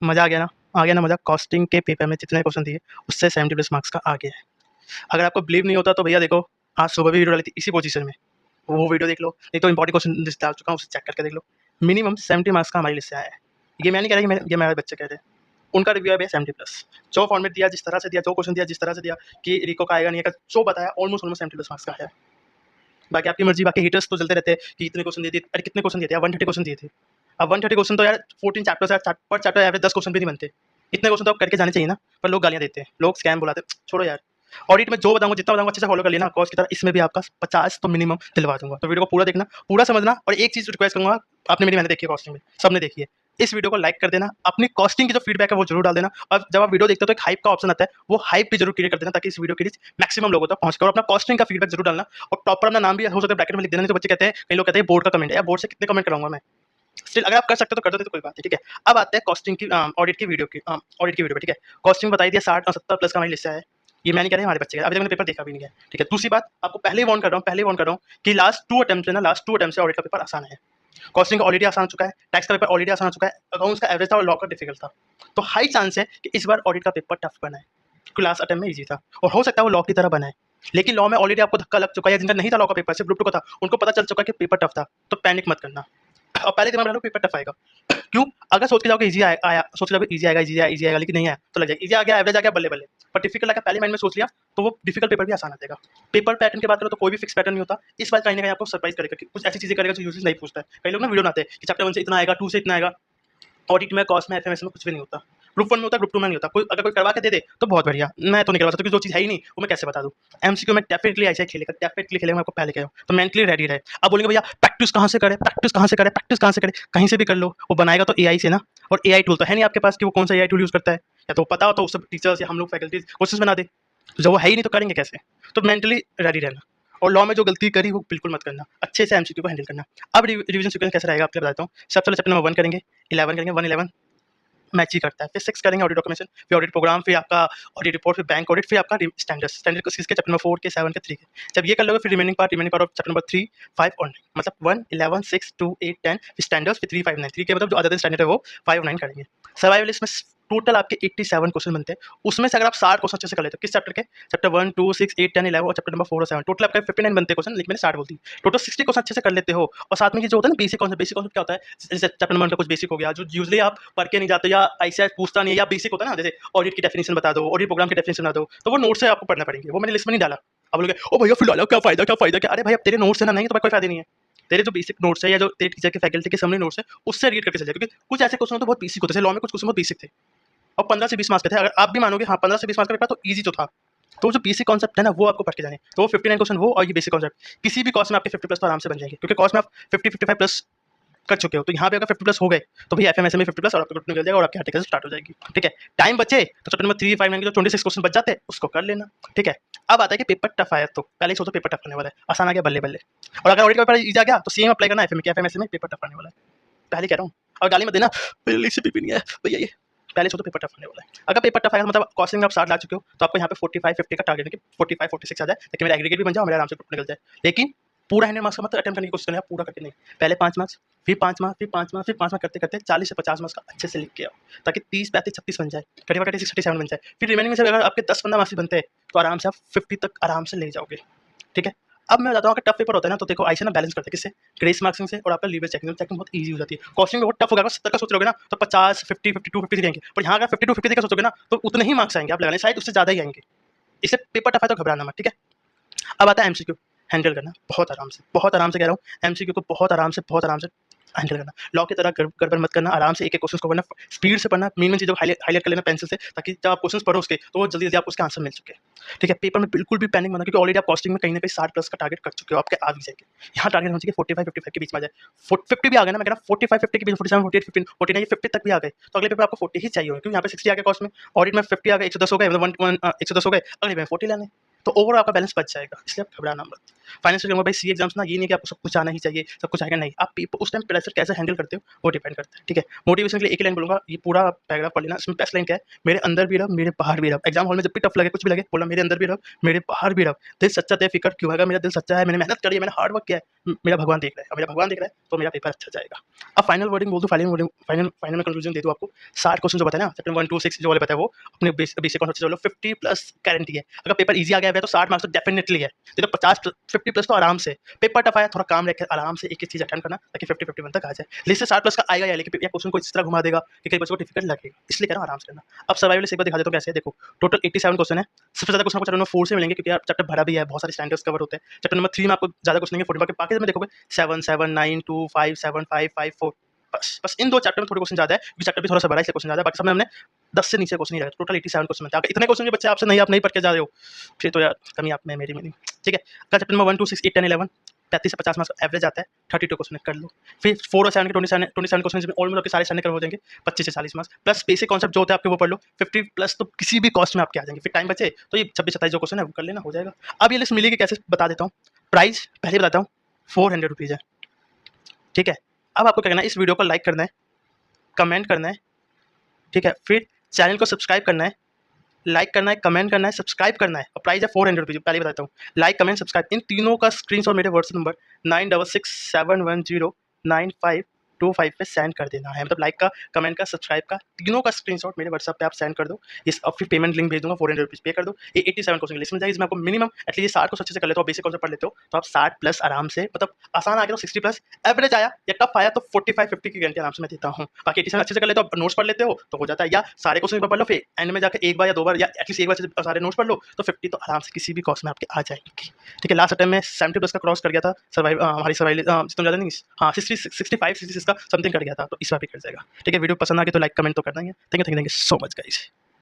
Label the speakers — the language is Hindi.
Speaker 1: मज़ा आ गया ना मज़ा। कॉस्टिंग के पेपर में जितने क्वेश्चन दिए उससे 70 प्लस मार्क्स का आ गया है। अगर आपको बिलीव नहीं होता तो भैया देखो, आज सुबह भी वीडियो डाली थी इसी पोजीशन में, वो वीडियो देख लो, नहीं तो इंपॉर्टेंट क्वेश्चन लिस्ट डाल चुका हूँ, उसे चेक करके देख लो। मिनिमम 70 मार्क्स का हमारी लिस्ट से आया है। ये मैं नहीं कह रहा कि ये मेरे बच्चे कह रहे हैं, उनका रिव्यू है 70 प्लस। जो फॉर्मेट दिया, जिस तरह से दिया, जो क्वेश्चन दिया, जिस तरह से दिया कि रिको का आएगा नहीं आएगा, जो बताया ऑलमोस्ट 70 प्लस मार्क्स का है। बाकी आपकी मर्जी, बाकी हिटर्स तो चलते रहते हैं कि इतने क्वेश्चन दिए थे। अरे कितने क्वेश्चन दिए थे? 130 क्वेश्चन दिए थे। अब 130 क्वेश्चन तो यार 14 चैप्टर्स है, पर चैप्टर एवरेज 10 क्वेश्चन भी नहीं बनते। इतने क्वेश्चन तो आप करके जाने चाहिए ना, पर लोग गालियाँ देते हैं, लोग स्कैम बुलाते हैं। छोड़ो यार, ऑडिट में जो बताऊंगा, जितना बताऊंगा अच्छे से फॉलो कर लेना। कॉज की तरह इसमें भी आपका 50 तो मिनिमम दिलवा दूंगा। तो वीडियो को पूरा देखना, पूरा समझना। और एक चीज़ रिक्वेस्ट करूंगा, आपने मेरी मेहनत देखी है कॉस्टिंग में, सबने देखी है, इस वीडियो को लाइक कर देना, अपनी कॉस्टिंग की जो फीडबैक है वो जरूर डाल देना। और जब आप वीडियो देखते हो तो एक हाइप का ऑप्शन आता है, वो हाइप भी जरूर क्रिएट कर देना ताकि इस वीडियो की रीच मैक्सिमम लोगों तक पहुंच कर। और अपना कॉस्टिंग का फीडबैक जरूर डालना। और टॉप पर अपना नाम भी हो सकता है ब्रैकेट में लिख देना, नहीं तो बच्चे कहते हैं, कई लोग कहते हैं बोर्ड का कमेंट है यार, बोर्ड से कितने कमेंट कराऊंगा मैं। स्टिल अगर आप कर सकते हो तो कर दो, तो कोई बात नहीं, ठीक है। अब आते हैं कॉस्टिंग की ऑडिट की वीडियो की, ऑडिट की वीडियो पे, ठीक है। कॉस्टिंग बताई दिया 60 और 70 प्लस का हमारी लिस्ट है। ये मैं नहीं कह रहा हमारे बच्चे का, अभी तक मैंने पेपर देखा भी नहीं है, ठीक है। दूसरी बात, आपको पहले ही वार्न कर रहा हूँ, पहले वार्न कर रहा हूँ कि लास्ट 2 अटेम्प्ट है ना, लास्ट 2 अटेम्प्ट से ऑडिट का पेपर आसान है। कॉस्टिंग का ऑलरेडी आसान हो चुका है, टैक्स का पेपर ऑलरेडी आसान हो चुका है, अकाउंट्स का एवरेज था और लॉ का डिफिकल्ट था। तो हाई चांस है कि इस बार ऑडिट का पेपर टफ बना है, क्योंकि लास्ट अटेम्प्ट में ईजी था और हो सकता है वो लॉ की तरह बना है। लेकिन लॉ में ऑलरेडी आपको धक्का लग चुका है, जिनका नहीं था लॉ का पेपर, सिर्फ ग्रुप 2 का था, उनको पता चल चुका है कि पेपर टफ था। तो पैनिक मत करना और पहले दिमाग में डालो पेपर टफ आएगा। क्यों? अगर सोच के जाओगे इजी आया, सोच के जाओगे इजी आएगा, इजी आएगा, लेकिन नहीं आया तो लग जाएगा इजी आ गया, एवरेज आ गया, बल्ले बल्ले। पर डिफिकल्ट आएगा, पहले माइंड में सोच लिया तो वो डिफिकल्ट पेपर भी आसान आ जाएगा। पेपर पैटर्न की बात करो तो कोई भी फिक्स पैटर्न नहीं होता। इस बार कहीं ना कहीं आपको सरप्राइज करेगा कि कुछ ऐसी चीजें करेगा जो यूजुअली नहीं पूछता है। कई लोग ना वीडियो बनाते हैं कि चैप्टर 1 से इतना आएगा, 2 से इतना आएगा। ऑडिट में, कॉस्ट में, एफएमएस में कुछ भी नहीं होता। ग्रुप 1 में होता है, ग्रुप 2 में नहीं होता। कोई अगर कोई करवा के दे दे तो बहुत बढ़िया, मैं तो नहीं करवा सकता क्योंकि जो चीज़ है ही नहीं वो मैं कैसे बता दूं। एमसीक्यू में डेफिनेटली ऐसे खेलेगा, डेफिनेटली खेलेगा, मैं आपको पहले कह रहा हूं। तो मेंटली रेडी रहे। अब बोलेंगे भैया प्रैक्टिस कहां से करें, प्रैक्टिस कहां से करें, प्रैक्टिस कहां से करें? कहीं से भी कर लो, वो बनाएगा तो एआई से ना। और एआई टूल तो है नहीं आपके पास कि वो कौन सा एआई टूल यूज करता है, या तो पता हो तो उससे टीचर्स या हम लोग फैकल्टीज कोर्सेज बना दे। तो जब वो है ही नहीं तो करेंगे कैसे? तो मेंटली रेडी रहना। और लॉ में जो गलती करी वो बिल्कुल मत करना, अच्छे से एमसीक्यू को हैंडल करना। अब रिवीजन सीक्वेंस कैसे रहेगा आपको बताता हूँ। सबसे पहले चैप्टर नंबर 1 करेंगे, 11 करेंगे, 111 मैच ही करता है। फिर 6 करेंगे ऑडिट डॉक्यूमेंटेशन, फिर ऑडिट प्रोग्राम, फिर आपका ऑडिट रिपोर्ट, फिर बैंक ऑडिट, फिर आपका स्टैंडर्ड किसके चैप्टर नंबर 4 के, 7 के, 3 के। जब ये कर लोगे फिर remaining part of chapter number 3, 5 और 9, मतलब 1, 11, 6, 2, 8, 10, फिर स्टैंडर्ड्स, फिर 3, 5, 9। 3 के मतलब जो अदर स्टैंडर्ड है वो 5 और 9 करेंगे। सर्वाइवलिस्ट में टोटल आपके 87 क्वेश्चन बनते हैं। उसमें से अगर आप 60 क्वेश्चन अच्छे से कर लेते हो, किस चैप्टर के? चैप्टर 1, 2, 6, 8, 10, 11 और चैप्टर नंबर 4 और 7, टोटल आपके 59 बनते हैं क्वेश्चन, लेकिन मैंने 60 बोल दी। टोटल 60 क्वेश्चन अच्छे से कर लेते हो। और साथ में ये जो होता है ना बेसिक कॉन्सेप्ट क्या होता है, जैसे चैप्टर नंबर का कुछ बेसिक हो गया जो यूजुअली आप पढ़ के नहीं जाते या आईसीएस पूछता नहीं है, या बेसिक होता है ना, जैसे ऑडिट की डेफिनेशन बता दो, ऑडिट प्रोग्राम की डेफिनेशन बता दो, तो वो नोट से आपको पढ़ना पड़ेंगे। वो मैंने लिस्ट में नहीं डाला। अब बोलोगे ओ भैया फिर डालो, क्या फायदा, क्या फायदा, क्या? अरे भाई अब तेरे नोट्स है ना, नहीं तो कोई फायदा नहीं है। तेरे जो बेसिक नोट्स है या जो तेरे टीचर के फैकल्टी के सामने नोट्स है उससे रीड करके चल जाए, क्योंकि कुछ ऐसे क्वेश्चन तो बहुत बेसिक होते हैं। लॉ में कुछ क्वेश्चन बहुत बेसिक थे और 15 से 20 मार्क्स के थे। अगर आप भी मानोगे हाँ 15 से 20 मार्क्स का पेपर तो ईजी तो था। तो जो बेसिक कॉन्सेप्ट है ना वो आपको पढ़ के जाने, तो वो 59 क्वेश्चन वो और ये बेसिक कॉन्सेप्ट किसी भी कॉस्ट में आपके 50 प्लस तो आराम से बन जाएंगे, क्योंकि कॉस्ट में आप 50-55 प्लस कर चुके हो। तो यहाँ पे अगर 50 प्लस हो गए तो भी एफएमएस में 50 प्लस और आपका ग्रुप निकल जाएगा और आपकी आर्टिकल स्टार्ट हो जाएगी, ठीक है। टाइम बचे तो चैप्टर नंबर 3, 5, 9 के जो 26 क्वेश्चन बच जाते हैं उसको कर लेना, ठीक है। अब आता है कि पेपर टफ आया तो पहले ही सोचो पेपर टफ होने वाला है, आसान आ गया बल्ले बल्ले। और अगर ऑडिट का पेपर इजी आ गया तो सेम अप्लाई करना एफएमएस में, पेपर टफ आने वाला है, पहले कह रहा हूँ। और गाली मत देना मेरे से भी नहीं है भैया, ये पहले सोचो पेपर टफ होने वाला है। अगर पेपर टफ आएगा मतलब कॉस्टिंग में आप 60 ला चुके हो तो आपको यहाँ पे 45-50 का टारगेट है कि 45-46 आ जाए, ताकि मेरा एग्रीगेट भी बन जाए और मेरा आराम से ग्रुप निकल जाए। लेकिन पूरा 100 मार्क्स का मतलब अटेम्प्ट करने की कोशिश करना है, पूरा करके नहीं। पहले 5 मार्क्स, फिर 5 मार्क्स, फिर 5 मार्क्स, फिर 5 मार्क्स करते करते 40 से 50 मार्क्स का अच्छे से लिख के आओ, ताकि 30, 35, 36 बन जाए, 35, 37 बन जाए। फिर रिमेनिंग में से अगर आपके 10-15 मार्क्स बनते हैं तो आराम से आप 50 तक आराम से ले जाओगे, ठीक है। अब मैं बताता हूँ अगर टफ पेपर होता है ना तो देखो ऐसे ना बैलेंस करते हैं किससे, ग्रेस मार्क्सिंग से और आपका लीवर चेकिंग बहुत ईजी हो जाती है। कॉस्टिंग में बहुत टफ होगा, 70 का सोच रहोगे ना तो 50, 50, 52, 53 आएंगे, पर यहाँ अगर 52, 53 का सोचोगे ना तो उतने ही मार्क्स आएंगे, आप लगाने शायद उससे ज़्यादा ही आएंगे। इसलिए पेपर टफ है तो घबराना मत, ठीक है। अब आता है एमसीक्यू हैंडल करना बहुत आराम से कह रहा हूँ। एमसीक्यू को बहुत आराम से हैंडल करना। लॉ की तरह गड़बड़ मत करना, आराम से एक एक क्वेश्चन को पढ़ना, स्पीड से पढ़ना, मेन चीज़ों को हाईलाइट कर लेना पेंसिल से, ताकि जब आप क्वेश्चन पढ़ो उसके तो वो जल्दी जल्दी आपको उसके आंसर मिल चुके हैं, ठीक है। पेपर में बिल्कुल भी पैनिक मत, क्योंकि ऑलरेडी आप कॉस्टिंग में कहीं ना कहीं 60 प्लस का टारगेट कर चुके हो, आपके आ भी जाएंगे। यहाँ टारगेट होना चाहिए 45-55 के बीच में आ जाए। 50 भी आ गए ना, मैं कह रहा हूँ 45-50 के बीच, 47, 48, 15, 49, 50 तक भी आ गए तो अगले पेपर आपको 40 ही चाहिए होगा, क्योंकि यहाँ पे 60 आ गए कॉस्ट में, ऑडिट में 50 आ गए, 110 हो गए, मतलब 110 हो गए, अगले में 40 लाने, तो ओवरऑल आपका बैलेंस बच जाएगा। इसलिए आप घबराना मत। फाइनेंशियल कहूँगा भाई सी एग्जाम्स ना ये नहीं कि आपको सब कुछ आना ही चाहिए, सब कुछ आएगा, नहीं, आप पेपर उस टाइम प्रेशर कैसे हैंडल करते हो वो डिपेंड करता है, ठीक है। मोटिवेशन के लिए एक ही लाइन बोलूँगा, ये पूरा पैराग्राफ पढ़ लेना, इसमें बेस्ट लाइन क्या है, मेरे अंदर भी रहो, मेरे बाहर भी रहो। एग्जाम हॉल में जब भी टफ लगे, कुछ भी लगे, बोलना मेरे अंदर भी रहो, मेरे बाहर भी रहो। दिल सच्चा तय फिक्र क्यों होगा, मेरा दिल सच्चा है, मैंने मेहनत करी है, मैंने हार्ड वर्क किया है, मेरा भगवान देख रहा है, और मेरा भगवान देख रहा है तो मेरा पेपर अच्छा जाएगा। अब फाइनल वर्डिंग बोल दूँ, फाइनल में कंक्लूजन दे दूँ आपको। 60 क्वेश्चन जो बताया ना, चैप्टर 1 2 6 जो वाले बताया, वो अपने बेसिक कॉन्सेप्ट से चलो, 50 प्लस गारंटी है। अगर पेपर ईजी आ गया है तो 60 मार्क्स तो डेफिनेटली है, तो 50 प्लस तो आराम से। पेपर टफ आया, थोड़ा काम रखे, आराम से एक एक चीज़ अटेंड करना ताकि 50-51 तक आ जाए। लिस्ट से 60 प्लस का आएगा, या लेकिन क्वेश्चन को इस तरह घुमा देगा कि कई बच्चों को डिफिकल्ट लगेगा, इसलिए कह रहा हूँ आराम से करना। अब सर्वाइवल से एक बार दिखा देता हूँ कैसे है। देखो टोटल 87 क्वेश्चन है। सबसे ज़्यादा क्वेश्चन आपको चैप्टर नंबर 4 से मिलेंगे, क्योंकि यार चैप्टर भरा भी है, बहुत सारे स्टैंडर्ड्स कवर होते हैं। चैप्टर नंबर 3 में आपको ज़्यादा क्वेश्चन नहीं है, 40 बाकी में देखोगे 7 7 9 2 5 7 5 5 4, बस इन 2 चैप्टर में थोड़े क्वेश्चन ज़्यादा है, क्योंकि चैप्टर भी थोड़ा सा बड़ा है, इसलिए क्वेश्चन ज़्यादा है। बाकी सब में हमने 10 से नीचे क्वेश्चन नहीं रखे, टोटल 87 क्वेश्चन में। इतने क्वेश्चन जो बच्चे आपसे नहीं, आप नहीं पढ़ के जा रहे हो, फिर तो यार कमी आप में मेरी में नहीं, ठीक है। कल चैप्टर नंबर 1 2 6 8 10 11 35 से 50 मार्क्स एवरेज आता है, 32 क्वेश्चन कर लो। फिर 4 और 7 के 27 क्वेश्चन में ऑलमोस्ट आपके सारे सामने कवर हो जाएंगे, 25 से 40 मार्क्स प्लस बेसिक कॉन्सेप्ट जो होता है आपके वो पढ़ लो, 50 प्लस तो किसी भी कॉस्ट में आपके आ जाएंगे। फिर टाइम बचे तो ये 26 27 जो क्वेश्चन है वो कर लेना, हो जाएगा। अब ये लिस्ट मिलेगी कैसे बता देता हूँ। प्राइस पहले बताता हूँ, 400 रुपीज़ है, ठीक है। अब आपको क्या करना है, इस वीडियो को लाइक करना है, कमेंट करना है, ठीक है। फिर चैनल को सब्सक्राइब करना है, लाइक करना है, कमेंट करना है, सब्सक्राइब करना है, और प्राइस है 400 रुपीज़, पहले बताता हूँ। लाइक कमेंट सब्सक्राइब इन तीनों का स्क्रीनशॉट मेरे व्हाट्सएप नंबर 9667109525 पे सेंड कर देना है। मतलब लाइक का, कमेंट का, सब्सक्राइब का, तीनों का स्क्रीनशॉट मेरे व्हाट्सएप पे आप सेंड कर दो। इस अब फिर पेमेंट लिंक भेज दूंगा, 400 रुपीज़ पे कर दो। ये 87 क्वेश्चन की लिस्ट में जाएगी, इसमें आपको मिनिमम एटलीस्ट 60 क्वेश्चन अच्छे से कर लेते हो, बेसिक कॉन्सेप्ट पढ़ लेते हो, तो आप 60 प्लस आराम से, मतलब आसान आ गया तो 60 प्लस, एवरेज आया या टफ आया तो 45-50 की गारंटी आराम से मैं देता हूँ। बाकी 87 अच्छे से कर लेते हो, नोट्स पढ़ लेते हो तो हो जाता है, या सारे क्वेश्चन पढ़ लो, फिर एंड में जाकर एक बार या 2 बार या एटलीस्ट एक बार से सारे नोट्स पढ़ लो, तो 50 तो आराम से किसी भी कॉस्ट में आपके आ जाएंगे, ठीक है। लास्ट अटेम्प्ट में 70 प्लस का क्रॉस कर गया था, हमारी सर्वाइवल जितना ज़्यादा नहीं, हाँ 65 66 का समथिंग कर गया था, तो इस बार भी कर जाएगा, ठीक है। वीडियो पसंद आ गई तो लाइक कमेंट तो करना ही है। Thank you so much guys.